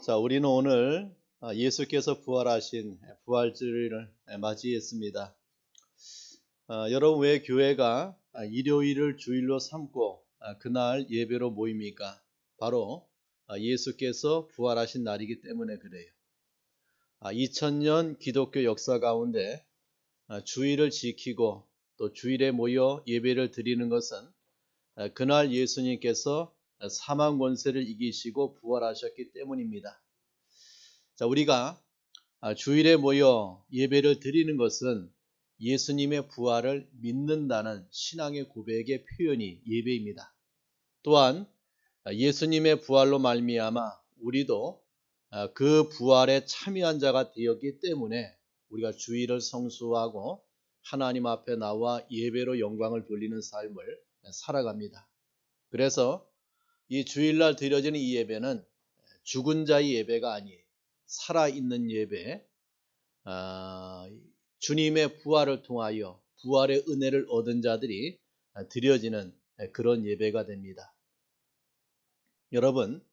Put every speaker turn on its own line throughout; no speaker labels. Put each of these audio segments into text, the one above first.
자, 우리는 오늘 예수께서 부활하신 부활주일을 맞이했습니다. 여러분 왜 교회가 일요일을 주일로 삼고 그날 예배로 모입니까? 바로 예수께서 부활하신 날이기 때문에 그래요. 2000년 기독교 역사 가운데 주일을 지키고 또 주일에 모여 예배를 드리는 것은 그날 예수님께서 사망 권세를 이기시고 부활하셨기 때문입니다. 자, 우리가 주일에 모여 예배를 드리는 것은 예수님의 부활을 믿는다는 신앙의 고백의 표현이 예배입니다. 또한 예수님의 부활로 말미암아 우리도 그 부활에 참여한 자가 되었기 때문에 우리가 주일을 성수하고 하나님 앞에 나와 예배로 영광을 돌리는 삶을 살아갑니다. 그래서 이 주일날 드려지는 이 예배는 죽은 자의 예배가 아니에요. 살아있는 예배, 주님의 부활을 통하여 부활의 은혜를 얻은 자들이 드려지는 그런 예배가 됩니다. 여러분,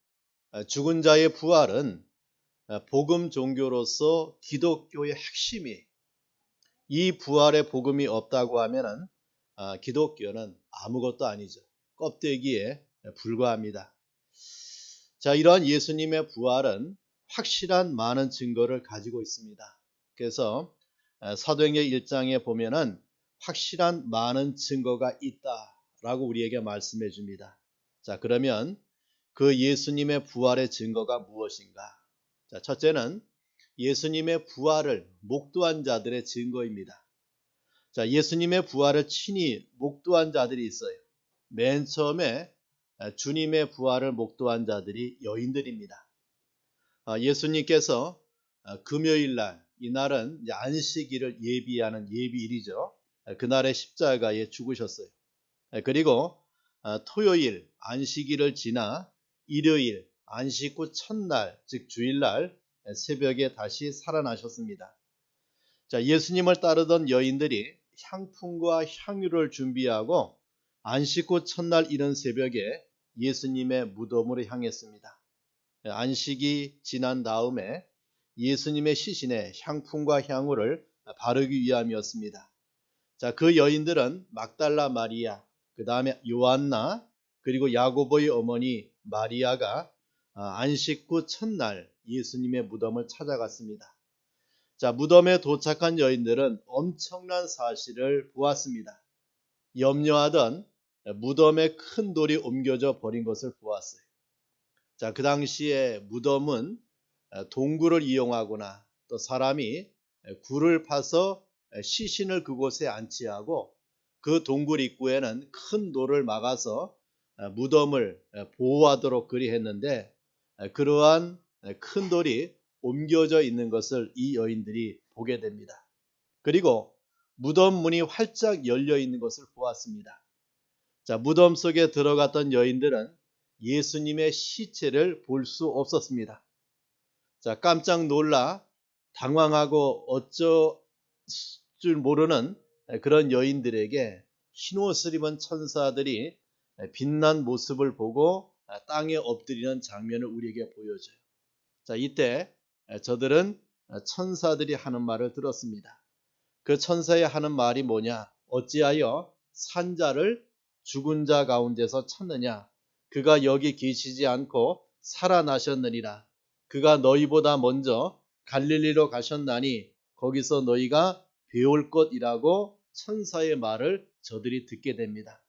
죽은 자의 부활은 복음 종교로서 기독교의 핵심이, 이 부활의 복음이 없다고 하면은 기독교는 아무것도 아니죠. 껍데기에 불과합니다. 자, 이러한 예수님의 부활은 확실한 많은 증거를 가지고 있습니다. 그래서 사도행전 1장에 보면은 확실한 많은 증거가 있다라고 우리에게 말씀해 줍니다. 자, 그러면 그 예수님의 부활의 증거가 무엇인가? 자, 첫째는 예수님의 부활을 목도한 자들의 증거입니다. 자, 예수님의 부활을 친히 목도한 자들이 있어요. 맨 처음에 주님의 부활을 목도한 자들이 여인들입니다. 예수님께서 금요일날, 이날은 안식일을 예비하는 예비일이죠. 그날에 십자가에 죽으셨어요. 그리고 토요일 안식일을 지나 일요일 안식 후 첫날, 즉 주일날 새벽에 다시 살아나셨습니다. 자, 예수님을 따르던 여인들이 향품과 향유를 준비하고 안식 후 첫날 이른 새벽에 예수님의 무덤으로 향했습니다. 안식이 지난 다음에 예수님의 시신에 향품과 향유를 바르기 위함이었습니다. 자, 그 여인들은 막달라 마리아, 그 다음에 요한나, 그리고 야고보의 어머니 마리아가 안식 후 첫날 예수님의 무덤을 찾아갔습니다. 자, 무덤에 도착한 여인들은 엄청난 사실을 보았습니다. 염려하던 무덤에 큰 돌이 옮겨져 버린 것을 보았어요. 자, 그 당시에 무덤은 동굴을 이용하거나 또 사람이 굴을 파서 시신을 그곳에 안치하고 그 동굴 입구에는 큰 돌을 막아서 무덤을 보호하도록 그리했는데 그러한 큰 돌이 옮겨져 있는 것을 이 여인들이 보게 됩니다. 그리고 무덤 문이 활짝 열려 있는 것을 보았습니다. 자, 무덤 속에 들어갔던 여인들은 예수님의 시체를 볼 수 없었습니다. 자, 깜짝 놀라 당황하고 어쩔 줄 모르는 그런 여인들에게 흰옷을 입은 천사들이 빛난 모습을 보고 땅에 엎드리는 장면을 우리에게 보여줘요. 자, 이때 저들은 천사들이 하는 말을 들었습니다. 그 천사의 하는 말이 뭐냐? 어찌하여 산자를 죽은 자 가운데서 찾느냐? 그가 여기 계시지 않고 살아나셨느니라. 그가 너희보다 먼저 갈릴리로 가셨나니 거기서 너희가 배울 것이라고 천사의 말을 저들이 듣게 됩니다.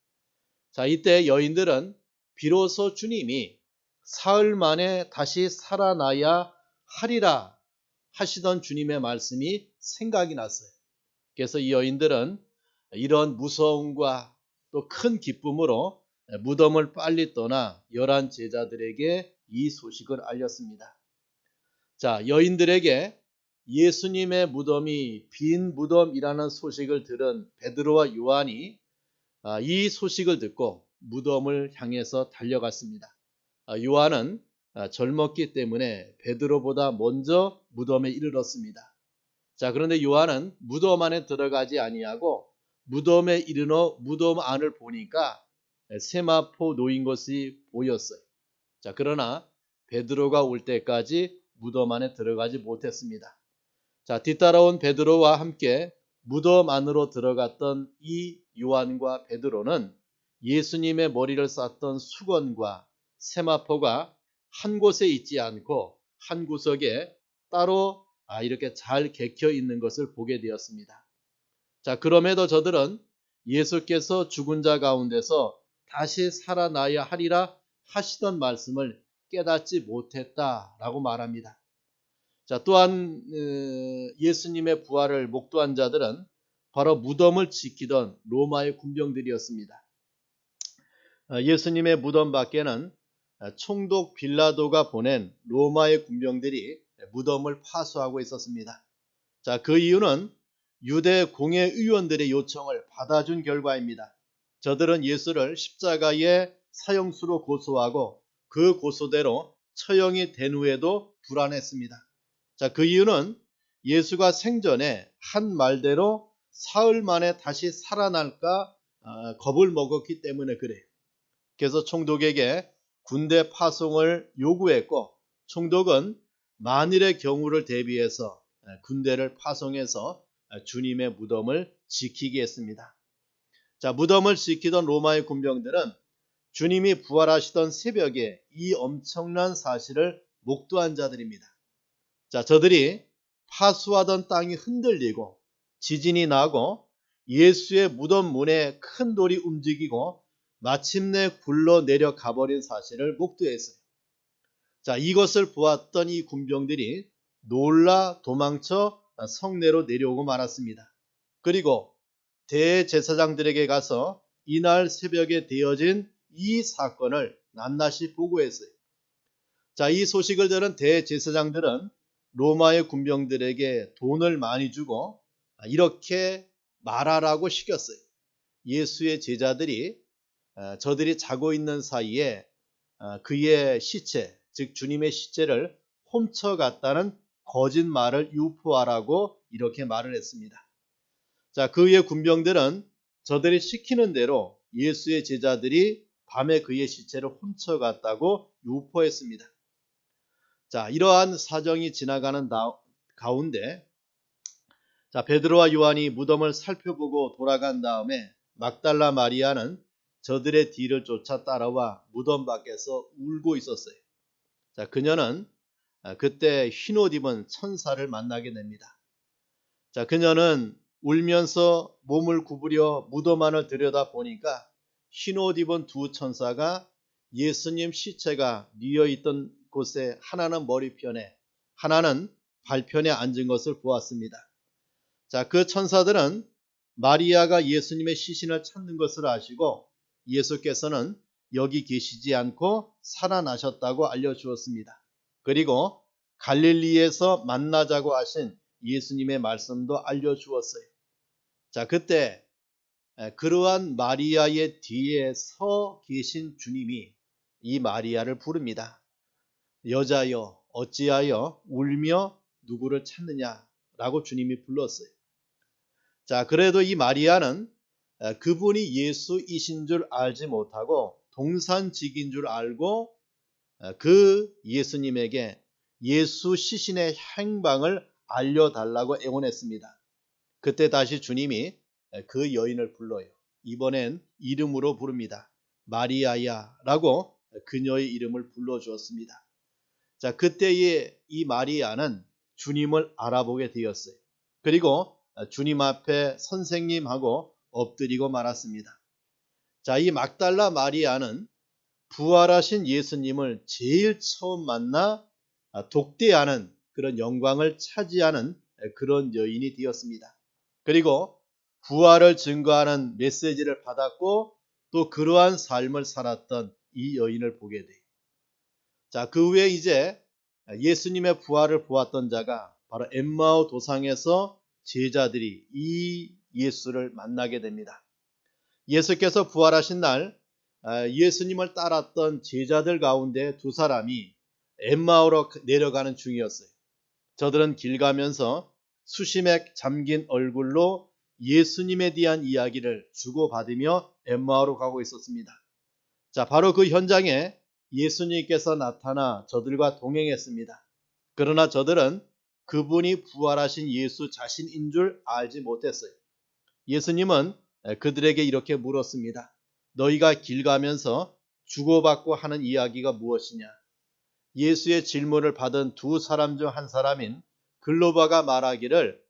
자, 이때 여인들은 비로소 주님이 사흘 만에 다시 살아나야 하리라 하시던 주님의 말씀이 생각이 났어요. 그래서 이 여인들은 이런 무서움과 또 큰 기쁨으로 무덤을 빨리 떠나 11 제자들에게 이 소식을 알렸습니다. 자, 여인들에게 예수님의 무덤이 빈 무덤이라는 소식을 들은 베드로와 요한이 이 소식을 듣고 무덤을 향해서 달려갔습니다. 요한은 젊었기 때문에 베드로보다 먼저 무덤에 이르렀습니다. 자, 그런데 요한은 무덤 안에 들어가지 아니하고 무덤에 이르러 무덤 안을 보니까 세마포 놓인 것이 보였어요. 자, 그러나 베드로가 올 때까지 무덤 안에 들어가지 못했습니다. 자, 뒤따라온 베드로와 함께 무덤 안으로 들어갔던 이 요한과 베드로는 예수님의 머리를 쌌던 수건과 세마포가 한 곳에 있지 않고 한 구석에 따로 이렇게 잘 개켜 있는 것을 보게 되었습니다. 자, 그럼에도 저들은 예수께서 죽은 자 가운데서 다시 살아나야 하리라 하시던 말씀을 깨닫지 못했다라고 말합니다. 자, 또한 예수님의 부활을 목도한 자들은 바로 무덤을 지키던 로마의 군병들이었습니다. 예수님의 무덤 밖에는 총독 빌라도가 보낸 로마의 군병들이 무덤을 파수하고 있었습니다. 자, 그 이유는 유대 공회의원들의 요청을 받아준 결과입니다. 저들은 예수를 십자가의 사형수로 고소하고 그 고소대로 처형이 된 후에도 불안했습니다. 자, 그 이유는 예수가 생전에 한 말대로 사흘 만에 다시 살아날까 겁을 먹었기 때문에 그래요. 그래서 총독에게 군대 파송을 요구했고, 총독은 만일의 경우를 대비해서 군대를 파송해서 주님의 무덤을 지키게 했습니다. 자, 무덤을 지키던 로마의 군병들은 주님이 부활하시던 새벽에 이 엄청난 사실을 목도한 자들입니다. 자, 저들이 파수하던 땅이 흔들리고 지진이 나고 예수의 무덤 문에 큰 돌이 움직이고 마침내 굴러 내려가 버린 사실을 목도했어요. 자, 이것을 보았던 이 군병들이 놀라 도망쳐 성내로 내려오고 말았습니다. 그리고 대제사장들에게 가서 이날 새벽에 되어진 이 사건을 낱낱이 보고했어요. 자, 이 소식을 들은 대제사장들은 로마의 군병들에게 돈을 많이 주고 이렇게 말하라고 시켰어요. 예수의 제자들이 저들이 자고 있는 사이에 그의 시체, 즉 주님의 시체를 훔쳐갔다는 거짓말을 유포하라고 이렇게 말을 했습니다. 자, 그의 군병들은 저들이 시키는 대로 예수의 제자들이 밤에 그의 시체를 훔쳐갔다고 유포했습니다. 자, 이러한 사정이 지나가는 가운데 자, 베드로와 요한이 무덤을 살펴보고 돌아간 다음에 막달라 마리아는 저들의 뒤를 쫓아 따라와 무덤 밖에서 울고 있었어요. 자, 그녀는 그때 흰옷 입은 천사를 만나게 됩니다. 자, 그녀는 울면서 몸을 구부려 무덤 안을 들여다 보니까 흰옷 입은 두 천사가 예수님 시체가 뉘어있던 곳에 하나는 머리편에 하나는 발편에 앉은 것을 보았습니다. 자, 그 천사들은 마리아가 예수님의 시신을 찾는 것을 아시고 예수께서는 여기 계시지 않고 살아나셨다고 알려주었습니다. 그리고 갈릴리에서 만나자고 하신 예수님의 말씀도 알려주었어요. 자, 그때 그러한 마리아의 뒤에 서 계신 주님이 이 마리아를 부릅니다. 여자여, 어찌하여 울며 누구를 찾느냐라고 주님이 불렀어요. 자, 그래도 이 마리아는 그분이 예수이신 줄 알지 못하고 동산직인 줄 알고 그 예수님에게 예수 시신의 행방을 알려달라고 애원했습니다. 그때 다시 주님이 그 여인을 불러요. 이번엔 이름으로 부릅니다. 마리아야 라고 그녀의 이름을 불러주었습니다. 자, 그때의 이 마리아는 주님을 알아보게 되었어요. 그리고 주님 앞에 선생님하고 엎드리고 말았습니다. 자, 이 막달라 마리아는 부활하신 예수님을 제일 처음 만나 독대하는 그런 영광을 차지하는 그런 여인이 되었습니다. 그리고 부활을 증거하는 메시지를 받았고 또 그러한 삶을 살았던 이 여인을 보게 돼요. 자, 그 후에 이제 예수님의 부활을 보았던 자가 바로 엠마오 도상에서 제자들이 이 예수를 만나게 됩니다. 예수께서 부활하신 날 예수님을 따랐던 제자들 가운데 두 사람이 엠마오로 내려가는 중이었어요. 저들은 길 가면서 수심에 잠긴 얼굴로 예수님에 대한 이야기를 주고받으며 엠마오로 가고 있었습니다. 자, 바로 그 현장에 예수님께서 나타나 저들과 동행했습니다. 그러나 저들은 그분이 부활하신 예수 자신인 줄 알지 못했어요. 예수님은 그들에게 이렇게 물었습니다. 너희가 길 가면서 주고받고 하는 이야기가 무엇이냐? 예수의 질문을 받은 두 사람 중 한 사람인 글로바가 말하기를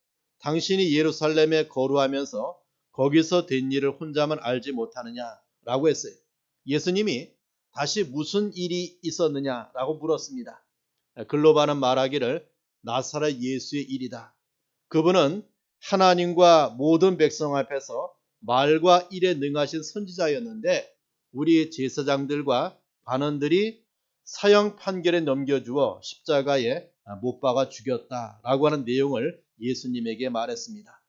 당신이 예루살렘에 거루하면서 거기서 된 일을 혼자만 알지 못하느냐라고 했어요. 예수님이 다시 무슨 일이 있었느냐라고 물었습니다. 글로바는 말하기를 나사렛 예수의 일이다. 그분은 하나님과 모든 백성 앞에서 말과 일에 능하신 선지자였는데 우리 제사장들과 관원들이 사형 판결에 넘겨주어 십자가에 못 박아 죽였다라고 하는 내용을 예수님에게 말했습니다.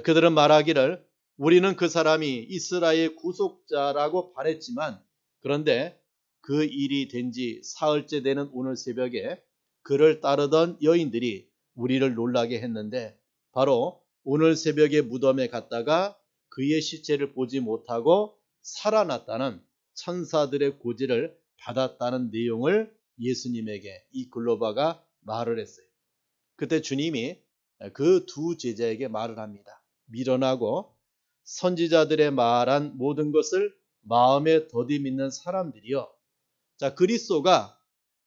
그들은 말하기를 우리는 그 사람이 이스라엘의 구속자라고 말했지만 그런데 그 일이 된 지 사흘째 되는 오늘 새벽에 그를 따르던 여인들이 우리를 놀라게 했는데 바로 오늘 새벽에 무덤에 갔다가 그의 시체를 보지 못하고 살아났다는 천사들의 고지를 받았다는 내용을 예수님에게 이 글로바가 말을 했어요. 그때 주님이 그 두 제자에게 말을 합니다. 미련하고 선지자들의 말한 모든 것을 마음에 더디 믿는 사람들이요. 자, 그리스도가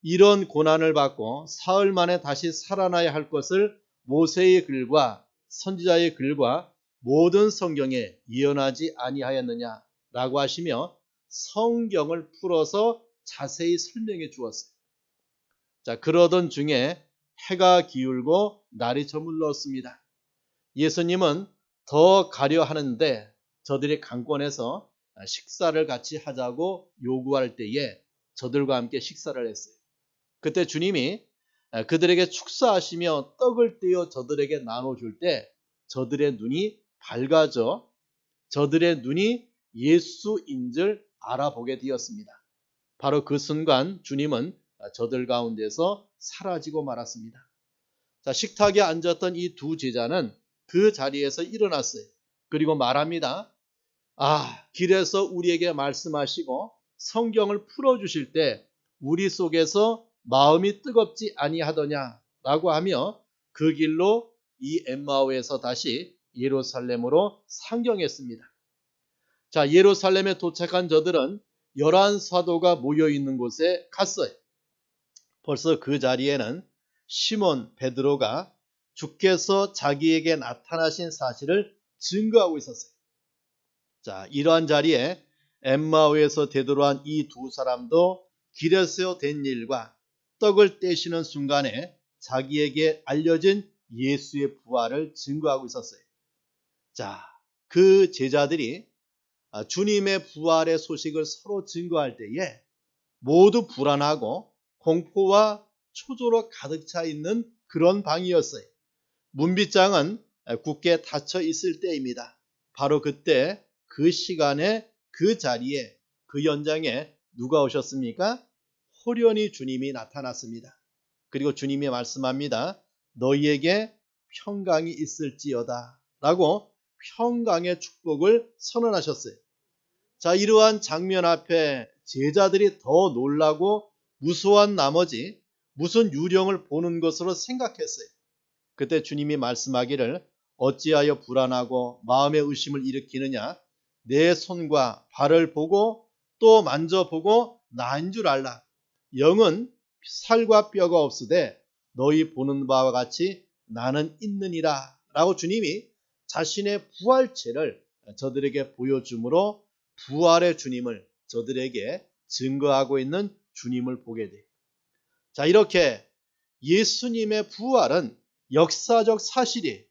이런 고난을 받고 사흘 만에 다시 살아나야 할 것을 모세의 글과 선지자의 글과 모든 성경에 예언하지 아니하였느냐라고 하시며 성경을 풀어서 자세히 설명해 주었어요. 자, 그러던 중에 해가 기울고 날이 저물렀습니다. 예수님은 더 가려 하는데 저들이 강권해서 식사를 같이 하자고 요구할 때에 저들과 함께 식사를 했어요. 그때 주님이 그들에게 축사하시며 떡을 떼어 저들에게 나눠줄 때 저들의 눈이 밝아져 저들의 눈이 예수인 줄 알아보게 되었습니다. 바로 그 순간 주님은 저들 가운데서 사라지고 말았습니다. 자, 식탁에 앉았던 이 두 제자는 그 자리에서 일어났어요. 그리고 말합니다. 길에서 우리에게 말씀하시고 성경을 풀어주실 때 우리 속에서 마음이 뜨겁지 아니하더냐라고 하며 그 길로 이 엠마오에서 다시 예루살렘으로 상경했습니다. 자, 예루살렘에 도착한 저들은 11사도가 모여있는 곳에 갔어요. 벌써 그 자리에는 시몬 베드로가 주께서 자기에게 나타나신 사실을 증거하고 있었어요. 자, 이러한 자리에 엠마오에서 되돌아온 이 두 사람도 길에서 된 일과 떡을 떼시는 순간에 자기에게 알려진 예수의 부활을 증거하고 있었어요. 자, 그 제자들이 주님의 부활의 소식을 서로 증거할 때에 모두 불안하고 공포와 초조로 가득 차 있는 그런 방이었어요. 문빗장은 굳게 닫혀 있을 때입니다. 바로 그때 그 시간에 그 자리에 그 현장에 누가 오셨습니까? 호련히 주님이 나타났습니다. 그리고 주님이 말씀합니다. 너희에게 평강이 있을지어다 라고 평강의 축복을 선언하셨어요. 자, 이러한 장면 앞에 제자들이 더 놀라고 무서워한 나머지 무슨 유령을 보는 것으로 생각했어요. 그때 주님이 말씀하기를 어찌하여 불안하고 마음의 의심을 일으키느냐? 내 손과 발을 보고 또 만져보고 나인 줄 알라. 영은 살과 뼈가 없으되 너희 보는 바와 같이 나는 있느니라 라고 주님이 자신의 부활체를 저들에게 보여줌으로 부활의 주님을 저들에게 증거하고 있는 주님을 보게 돼요. 자, 이렇게 예수님의 부활은 역사적 사실이에요.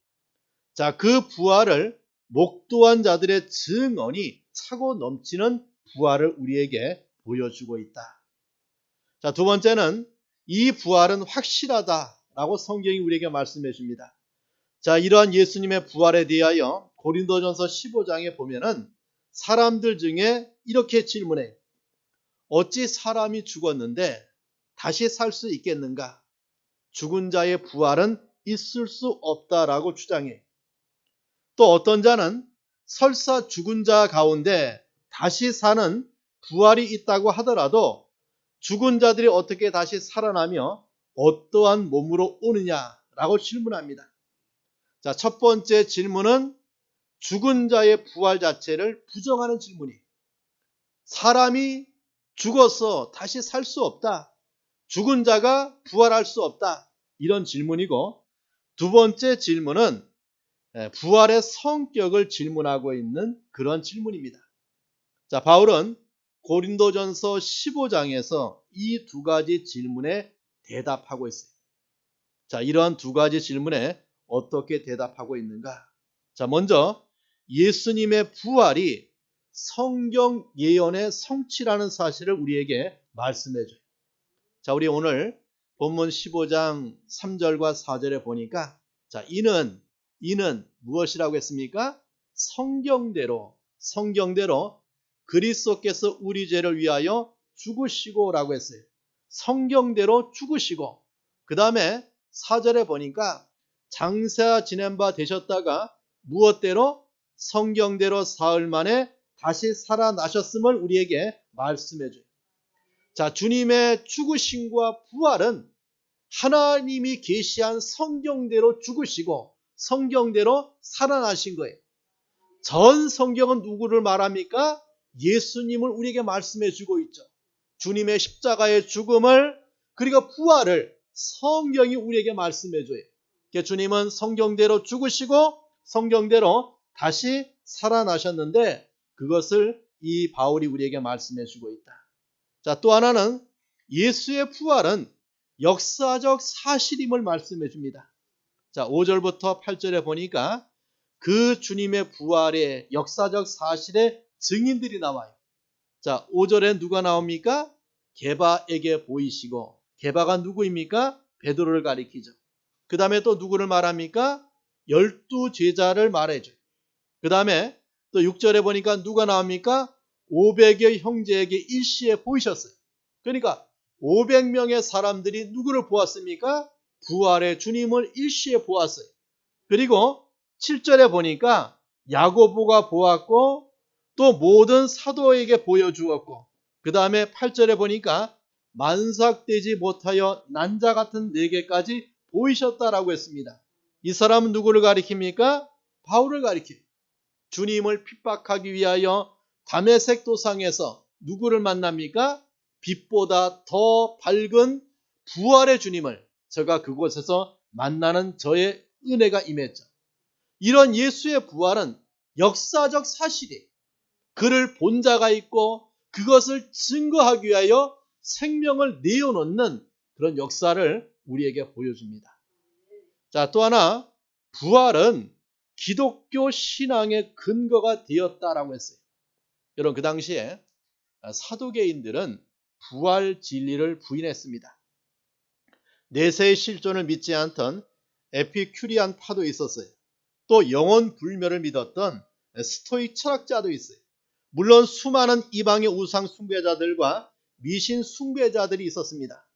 자, 그 부활을 목도한 자들의 증언이 차고 넘치는 부활을 우리에게 보여주고 있다. 자, 두 번째는 이 부활은 확실하다라고 성경이 우리에게 말씀해 줍니다. 자, 이러한 예수님의 부활에 대하여 고린도전서 15장에 보면은 사람들 중에 이렇게 질문해. 어찌 사람이 죽었는데 다시 살 수 있겠는가? 죽은 자의 부활은 있을 수 없다라고 주장해. 또 어떤 자는 설사 죽은 자 가운데 다시 사는 부활이 있다고 하더라도 죽은 자들이 어떻게 다시 살아나며 어떠한 몸으로 오느냐라고 질문합니다. 자, 첫 번째 질문은 죽은 자의 부활 자체를 부정하는 질문이에요. 사람이 죽어서 다시 살 수 없다. 죽은 자가 부활할 수 없다. 이런 질문이고, 두 번째 질문은 부활의 성격을 질문하고 있는 그런 질문입니다. 자, 바울은 고린도전서 15장에서 이 두 가지 질문에 대답하고 있어요. 자, 이러한 두 가지 질문에 어떻게 대답하고 있는가? 자, 먼저 예수님의 부활이 성경 예언의 성취라는 사실을 우리에게 말씀해 줘요. 자, 우리 오늘 본문 15장 3절과 4절에 보니까, 자, 이는 무엇이라고 했습니까? 성경대로 그리스도께서 우리 죄를 위하여 죽으시고라고 했어요. 성경대로 죽으시고, 그 다음에 4절에 보니까 장사 지낸 바 되셨다가 무엇대로? 성경대로 사흘 만에 다시 살아나셨음을 우리에게 말씀해 줘요. 자, 주님의 죽으심과 부활은 하나님이 계시한 성경대로 죽으시고 성경대로 살아나신 거예요. 전 성경은 누구를 말합니까? 예수님을 우리에게 말씀해 주고 있죠. 주님의 십자가의 죽음을, 그리고 부활을 성경이 우리에게 말씀해 줘요. 그러니까 주님은 성경대로 죽으시고 성경대로 다시 살아나셨는데, 그것을 이 바울이 우리에게 말씀해 주고 있다. 자, 또 하나는 예수의 부활은 역사적 사실임을 말씀해 줍니다. 자, 5절부터 8절에 보니까 그 주님의 부활의 역사적 사실의 증인들이 나와요. 자, 5절에 누가 나옵니까? 게바에게 보이시고, 게바가 누구입니까? 베드로를 가리키죠. 그 다음에 또 누구를 말합니까? 12 제자를 말해줘요. 그 다음에 또 6절에 보니까 누가 나옵니까? 500여 형제에게 일시에 보이셨어요. 그러니까 500명의 사람들이 누구를 보았습니까? 부활의 주님을 일시에 보았어요. 그리고 7절에 보니까 야고보가 보았고 또 모든 사도에게 보여주었고, 그 다음에 8절에 보니까 만삭되지 못하여 난자 같은 4개까지 보이셨다라고 했습니다. 이 사람은 누구를 가리킵니까? 바울을 가리킵니다. 주님을 핍박하기 위하여 다메섹 도상에서 누구를 만납니까? 빛보다 더 밝은 부활의 주님을 제가 그곳에서 만나는 저의 은혜가 임했죠. 이런 예수의 부활은 역사적 사실이에요. 그를 본 자가 있고 그것을 증거하기 위하여 생명을 내어놓는 그런 역사를 우리에게 보여줍니다. 자, 또 하나, 부활은 기독교 신앙의 근거가 되었다라고 했어요. 여러분, 그 당시에 사두개인들은 부활 진리를 부인했습니다. 내세의 실존을 믿지 않던 에피큐리안 파도 있었어요. 또 영원 불멸을 믿었던 스토익 철학자도 있어요. 물론 수많은 이방의 우상 숭배자들과 미신 숭배자들이 있었습니다.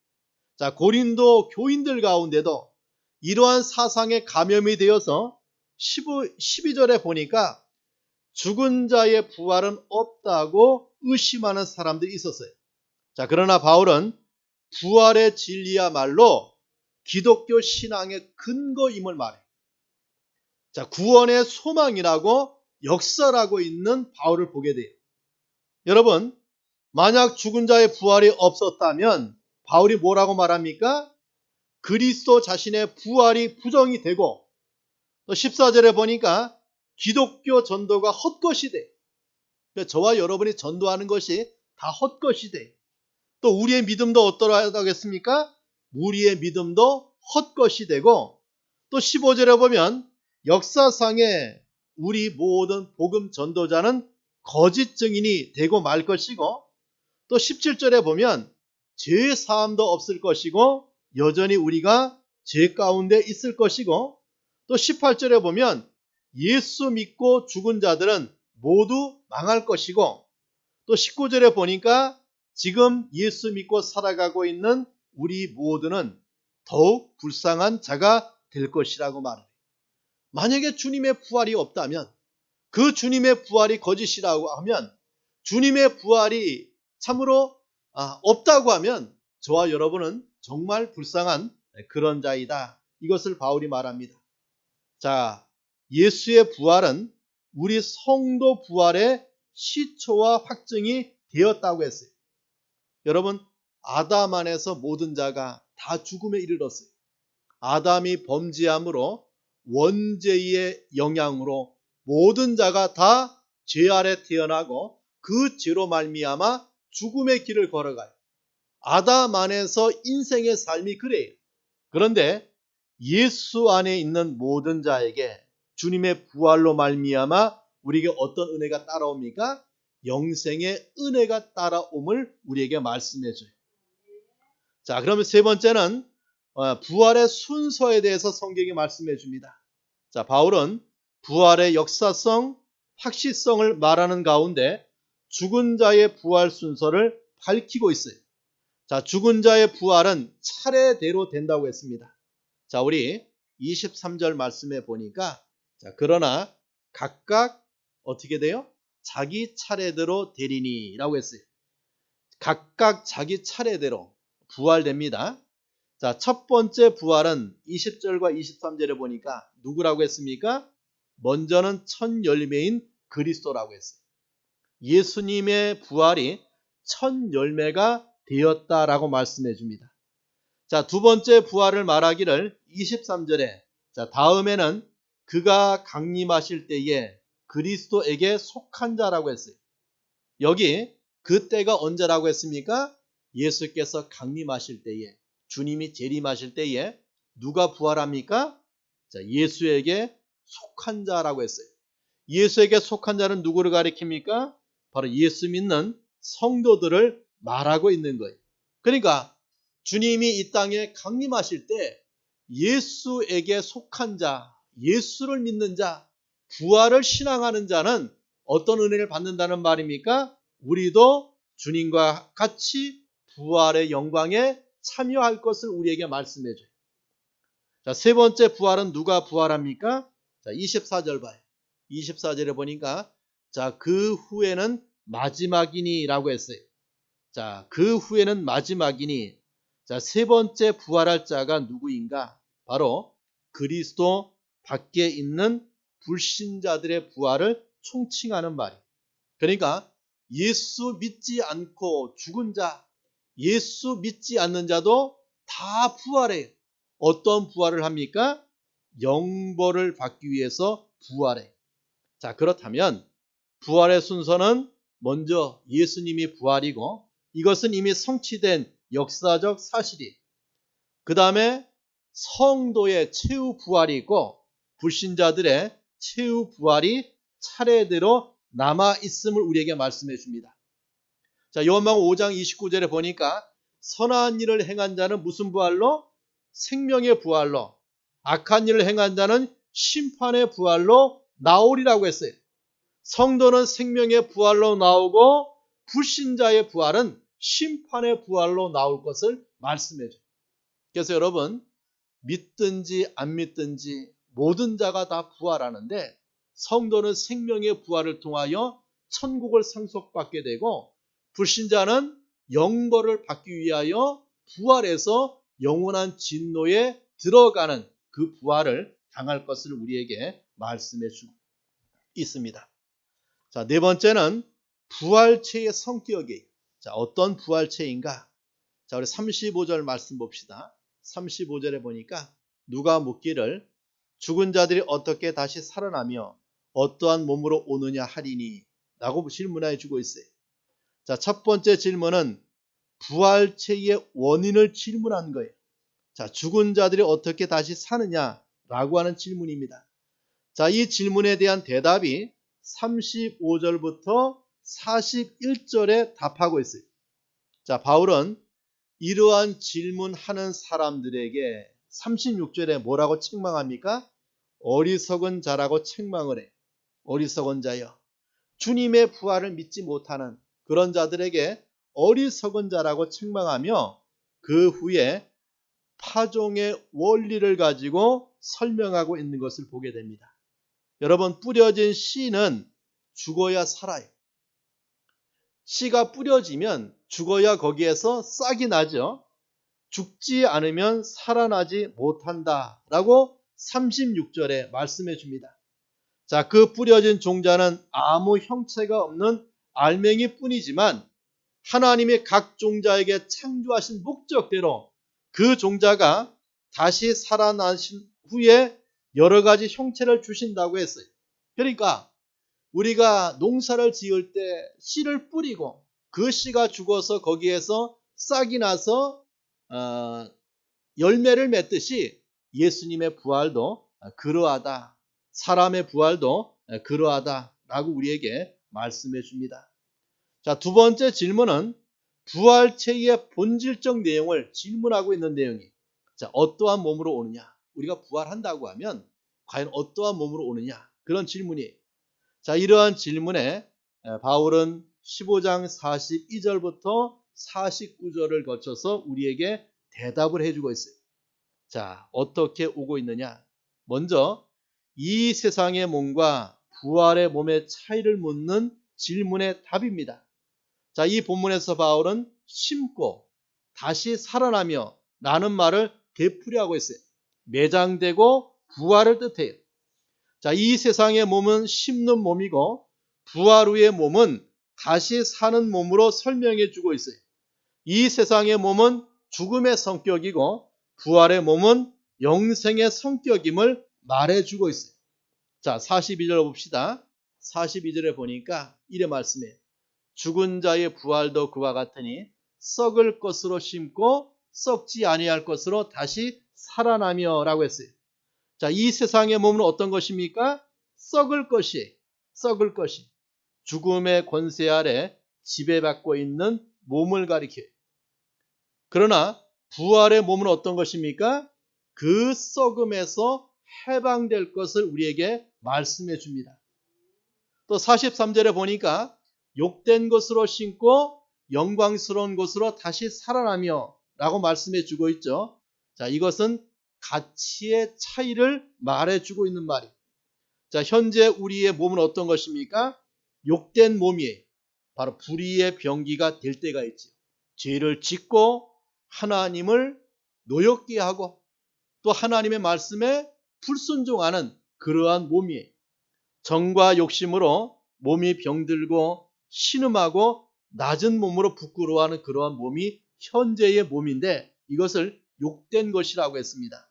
자, 고린도 교인들 가운데도 이러한 사상에 감염이 되어서 12절에 보니까 죽은 자의 부활은 없다고 의심하는 사람들이 있었어요. 자, 그러나 바울은 부활의 진리야말로 기독교 신앙의 근거임을 말해요. 자, 구원의 소망이라고 역사라고 있는 바울을 보게 돼요. 여러분, 만약 죽은 자의 부활이 없었다면 바울이 뭐라고 말합니까? 그리스도 자신의 부활이 부정이 되고, 또 14절에 보니까 기독교 전도가 헛것이 돼. 그러니까 저와 여러분이 전도하는 것이 다 헛것이 돼. 또 우리의 믿음도 어떠하겠습니까? 우리의 믿음도 헛것이 되고, 또 15절에 보면 역사상에 우리 모든 복음 전도자는 거짓 증인이 되고 말 것이고, 또 17절에 보면 죄 사함도 없을 것이고 여전히 우리가 죄 가운데 있을 것이고, 또 18절에 보면 예수 믿고 죽은 자들은 모두 망할 것이고, 또 19절에 보니까 지금 예수 믿고 살아가고 있는 우리 모두는 더욱 불쌍한 자가 될 것이라고 말해요. 만약에 주님의 부활이 없다면, 그 주님의 부활이 거짓이라고 하면 주님의 부활이 참으로 없다고 하면 저와 여러분은 정말 불쌍한 그런 자이다. 이것을 바울이 말합니다. 자, 예수의 부활은 우리 성도 부활의 시초와 확증이 되었다고 했어요. 여러분, 아담 안에서 모든 자가 다 죽음에 이르렀어요. 아담이 범죄함으로 원죄의 영향으로 모든 자가 다 죄 아래 태어나고 그 죄로 말미암아 죽음의 길을 걸어가요. 아담 안에서 인생의 삶이 그래요. 그런데 예수 안에 있는 모든 자에게 주님의 부활로 말미암아 우리에게 어떤 은혜가 따라옵니까? 영생의 은혜가 따라옴을 우리에게 말씀해 줘요. 자, 그러면 세 번째는 부활의 순서에 대해서 성경이 말씀해 줍니다. 자, 바울은 부활의 역사성, 확실성을 말하는 가운데 죽은 자의 부활 순서를 밝히고 있어요. 자, 죽은 자의 부활은 차례대로 된다고 했습니다. 자, 우리 23절 말씀에 보니까 자, 그러나 각각 어떻게 돼요? 자기 차례대로 되리니 라고 했어요. 각각 자기 차례대로 부활됩니다. 자, 첫 번째 부활은 20절과 23절에 보니까 누구라고 했습니까? 먼저는 첫 열매인 그리스도라고 했어요. 예수님의 부활이 첫 열매가 되었다라고 말씀해 줍니다. 자, 두 번째 부활을 말하기를 23절에 자, 다음에는 그가 강림하실 때에 그리스도에게 속한 자라고 했어요. 여기 그때가 언제라고 했습니까? 예수께서 강림하실 때에, 주님이 재림하실 때에 누가 부활합니까? 자, 예수에게 속한 자라고 했어요. 예수에게 속한 자는 누구를 가리킵니까? 바로 예수 믿는 성도들을 말하고 있는 거예요. 그러니까 주님이 이 땅에 강림하실 때 예수에게 속한 자, 예수를 믿는 자, 부활을 신앙하는 자는 어떤 은혜를 받는다는 말입니까? 우리도 주님과 같이 부활의 영광에 참여할 것을 우리에게 말씀해 줘요. 자, 세 번째 부활은 누가 부활합니까? 자, 24절 봐요. 24절에 보니까 자, 그 후에는 마지막이니 라고 했어요. 자, 그 후에는 마지막이니 자, 세 번째 부활할 자가 누구인가? 바로 그리스도 밖에 있는 불신자들의 부활을 총칭하는 말이에요. 그러니까 예수 믿지 않고 죽은 자, 예수 믿지 않는 자도 다 부활해요. 어떤 부활을 합니까? 영벌을 받기 위해서 부활해요. 자, 그렇다면 부활의 순서는 먼저 예수님이 부활이고 이것은 이미 성취된 역사적 사실이에요. 그 다음에 성도의 최후 부활이 있고 불신자들의 최후 부활이 차례대로 남아있음을 우리에게 말씀해 줍니다. 자, 요한복음 5장 29절에 보니까 선한 일을 행한 자는 무슨 부활로? 생명의 부활로, 악한 일을 행한 자는 심판의 부활로 나오리라고 했어요. 성도는 생명의 부활로 나오고 불신자의 부활은 심판의 부활로 나올 것을 말씀해 줘요. 그래서 여러분, 믿든지 안 믿든지 모든 자가 다 부활하는데 성도는 생명의 부활을 통하여 천국을 상속받게 되고 불신자는 영벌을 받기 위하여 부활해서 영원한 진노에 들어가는 그 부활을 당할 것을 우리에게 말씀해 주고 있습니다. 자, 네 번째는 부활체의 성격이에요. 자, 어떤 부활체인가? 자, 우리 35절 말씀 봅시다. 35절에 보니까 누가 묻기를 죽은 자들이 어떻게 다시 살아나며 어떠한 몸으로 오느냐 하리니 라고 질문해 주고 있어요. 자, 첫 번째 질문은 부활체의 원인을 질문한 거예요. 자, 죽은 자들이 어떻게 다시 사느냐라고 하는 질문입니다. 자, 이 질문에 대한 대답이 35절부터 41절에 답하고 있어요. 자, 바울은 이러한 질문하는 사람들에게 36절에 뭐라고 책망합니까? 어리석은 자라고 책망을 해. 어리석은 자여. 주님의 부활을 믿지 못하는 그런 자들에게 어리석은 자라고 책망하며 그 후에 파종의 원리를 가지고 설명하고 있는 것을 보게 됩니다. 여러분, 뿌려진 씨는 죽어야 살아요. 씨가 뿌려지면 죽어야 거기에서 싹이 나죠. 죽지 않으면 살아나지 못한다 라고 36절에 말씀해 줍니다. 자, 그 뿌려진 종자는 아무 형체가 없는 알맹이 뿐이지만 하나님의 각 종자에게 창조하신 목적대로 그 종자가 다시 살아나신 후에 여러 가지 형체를 주신다고 했어요. 그러니까 우리가 농사를 지을 때 씨를 뿌리고 그 씨가 죽어서 거기에서 싹이 나서 열매를 맺듯이 예수님의 부활도 그러하다. 사람의 부활도 그러하다라고 우리에게 말씀해 줍니다. 자, 두 번째 질문은 부활체의 본질적 내용을 질문하고 있는 내용이, 자, 어떠한 몸으로 오느냐? 우리가 부활한다고 하면 과연 어떠한 몸으로 오느냐? 그런 질문이에요. 자, 이러한 질문에 바울은 15장 42절부터 49절을 거쳐서 우리에게 대답을 해주고 있어요. 자, 어떻게 오고 있느냐? 먼저 이 세상의 몸과 부활의 몸의 차이를 묻는 질문의 답입니다. 자, 이 본문에서 바울은 심고 다시 살아나며 라는 말을 되풀이하고 있어요. 매장되고 부활을 뜻해요. 자, 이 세상의 몸은 심는 몸이고 부활 후의 몸은 다시 사는 몸으로 설명해 주고 있어요. 이 세상의 몸은 죽음의 성격이고 부활의 몸은 영생의 성격임을 말해주고 있어요. 자, 42절 봅시다. 42절에 보니까 이래 말씀해요. 죽은 자의 부활도 그와 같으니 썩을 것으로 심고 썩지 아니할 것으로 다시 살아나며 라고 했어요. 자, 이 세상의 몸은 어떤 것입니까? 썩을 것이, 썩을 것이. 죽음의 권세 아래 지배받고 있는 몸을 가리켜요. 그러나 부활의 몸은 어떤 것입니까? 그 썩음에서 해방될 것을 우리에게 말씀해 줍니다. 또 43절에 보니까 욕된 것으로 심고 영광스러운 것으로 다시 살아나며 라고 말씀해 주고 있죠. 자, 이것은 가치의 차이를 말해 주고 있는 말이에요. 자, 현재 우리의 몸은 어떤 것입니까? 욕된 몸이에요. 바로 불의의 병기가 될 때가 있죠. 죄를 짓고 하나님을 노엽게 하고 또 하나님의 말씀에 불순종하는 그러한 몸이에요. 정과 욕심으로 몸이 병들고 신음하고 낮은 몸으로 부끄러워하는 그러한 몸이 현재의 몸인데 이것을 욕된 것이라고 했습니다.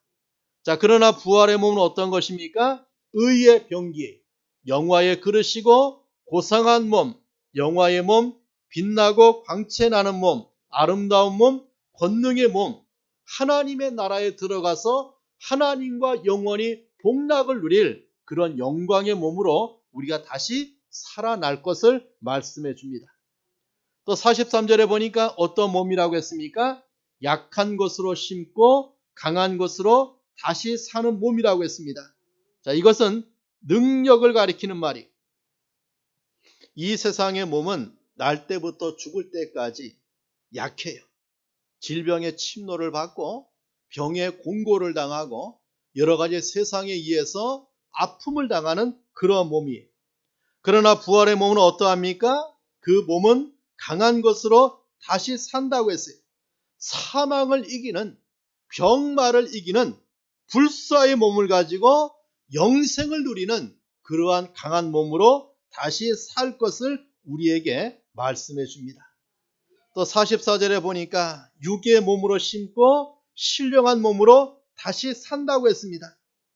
자, 그러나 부활의 몸은 어떤 것입니까? 의의 병기예요. 영화의 그릇이고 고상한 몸, 영화의 몸, 빛나고 광채 나는 몸, 아름다운 몸, 권능의 몸, 하나님의 나라에 들어가서 하나님과 영원히 복락을 누릴 그런 영광의 몸으로 우리가 다시 살아날 것을 말씀해 줍니다. 또 43절에 보니까 어떤 몸이라고 했습니까? 약한 것으로 심고 강한 것으로 다시 사는 몸이라고 했습니다. 자, 이것은 능력을 가리키는 말이에요. 이 세상의 몸은 날 때부터 죽을 때까지 약해요. 질병의 침노를 받고 병의 공고를 당하고 여러 가지 세상에 의해서 아픔을 당하는 그러한 몸이에요. 그러나 부활의 몸은 어떠합니까? 그 몸은 강한 것으로 다시 산다고 했어요. 사망을 이기는, 병마를 이기는 불사의 몸을 가지고 영생을 누리는 그러한 강한 몸으로 다시 살 것을 우리에게 말씀해 줍니다. 또 44절에 보니까 육의 몸으로 심고 신령한 몸으로 다시 산다고 했습니다.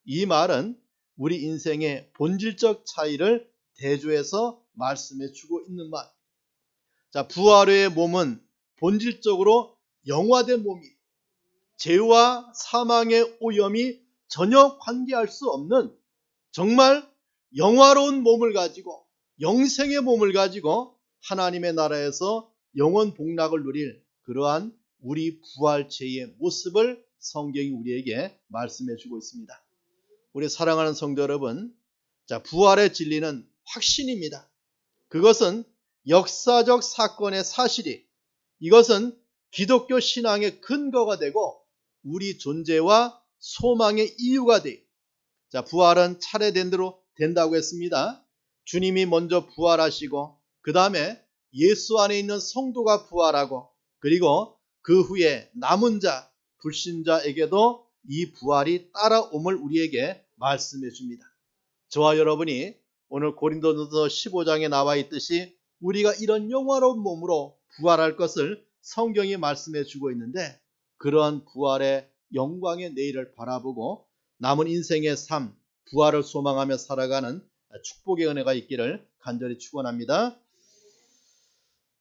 이 말은 우리 인생의 본질적 차이를 대조해서 말씀해 주고 있는 말. 자, 부활의 몸은 본질적으로 영화된 몸이 죄와 사망의 오염이 전혀 관계할 수 없는 정말 영화로운 몸을 가지고 영생의 몸을 가지고 하나님의 나라에서 영원 복락을 누릴 그러한 우리 부활체의 모습을 성경이 우리에게 말씀해 주고 있습니다. 우리 사랑하는 성도 여러분, 자, 부활의 진리는 확신입니다. 그것은 역사적 사건의 사실이, 이것은 기독교 신앙의 근거가 되고 우리 존재와 소망의 이유가 돼. 자, 부활은 차례된 대로 된다고 했습니다. 주님이 먼저 부활하시고 그 다음에 예수 안에 있는 성도가 부활하고 그리고 그 후에 남은 자, 불신자에게도 이 부활이 따라옴을 우리에게 말씀해 줍니다. 저와 여러분이 오늘 고린도전서 15장에 나와 있듯이 우리가 이런 영화로운 몸으로 부활할 것을 성경이 말씀해 주고 있는데 그러한 부활의 영광의 내일을 바라보고 남은 인생의 삶, 부활을 소망하며 살아가는 축복의 은혜가 있기를 간절히 축원합니다.